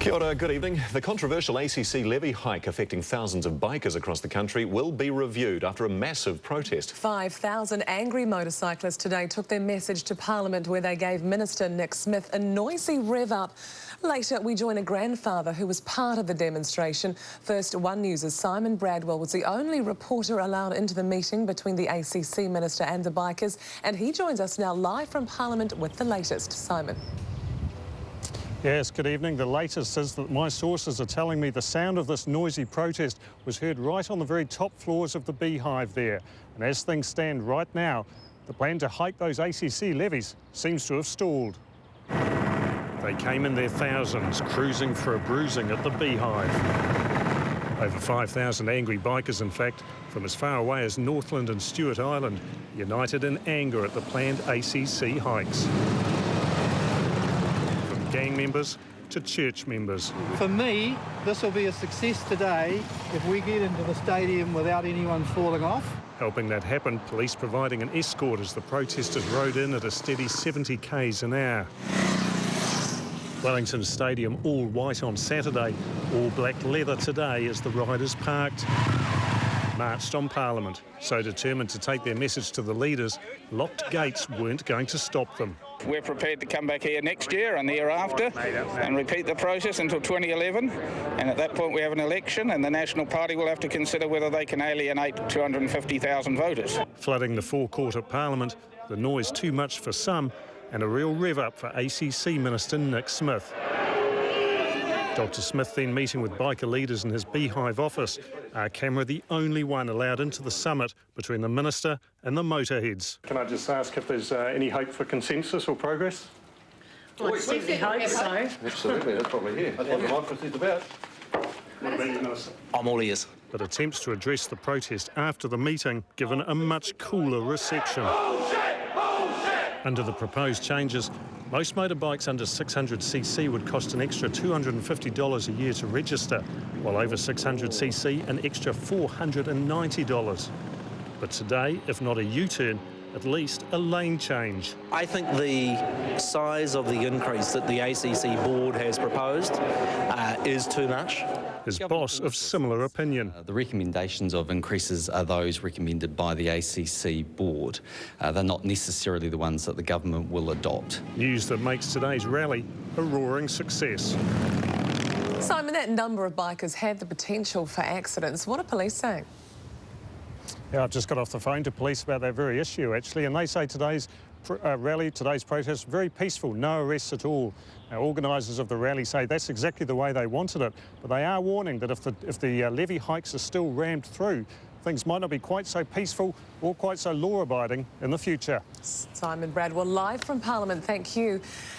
Kia ora, good evening. The controversial ACC levy hike affecting thousands of bikers across the country will be reviewed after a massive protest. 5,000 angry motorcyclists today took their message to Parliament, where they gave Minister Nick Smith a noisy rev-up. Later, we join a grandfather who was part of the demonstration. First, One News' Simon Bradwell was the only reporter allowed into the meeting between the ACC minister and the bikers, and he joins us now live from Parliament with the latest. Simon. Yes, good evening. The latest is that my sources are telling me the sound of this noisy protest was heard right on the very top floors of the Beehive there. And as things stand right now, the plan to hike those ACC levies seems to have stalled. They came in their thousands, cruising for a bruising at the Beehive. Over 5,000 angry bikers, in fact, from as far away as Northland and Stewart Island, united in anger at the planned ACC hikes. Gang members to church members. For me, this will be a success today if we get into the stadium without anyone falling off. Helping that happen, police providing an escort as the protesters rode in at a steady 70 k's an hour. Wellington Stadium all white on Saturday, all black leather today as the riders parked. Marched on Parliament, so determined to take their message to the leaders, locked gates weren't going to stop them. We're prepared to come back here next year and the year after and repeat the process until 2011, and at that point we have an election and the National Party will have to consider whether they can alienate 250,000 voters. Flooding the forecourt at Parliament, the noise too much for some and a real rev-up for ACC Minister Nick Smith. Dr Smith then meeting with biker leaders in his Beehive office. Our camera the only one allowed into the summit between the Minister and the motorheads. Can I just ask if there's any hope for consensus or progress? Well, I certainly hope so. Absolutely, that's probably here. That's what democracy's about. What about you, Minister? I'm all ears. But attempts to address the protest after the meeting given a much cooler reception. Under the proposed changes, most motorbikes under 600cc would cost an extra $250 a year to register, while over 600cc an extra $490. But today, if not a U-turn, at least a lane change. I think the size of the increase that the ACC board has proposed is too much. His boss of similar opinion. The recommendations of increases are those recommended by the ACC board. They're not necessarily the ones that the government will adopt. News that makes today's rally a roaring success. Simon, that number of bikers had the potential for accidents. What are police saying? Yeah, I've just got off the phone to police about that very issue, actually, and they say today's rally, today's protest, very peaceful, no arrests at all. Now, organisers of the rally say that's exactly the way they wanted it, but they are warning that if the levy hikes are still rammed through, things might not be quite so peaceful or quite so law-abiding in the future. Simon Bradwell, live from Parliament, thank you.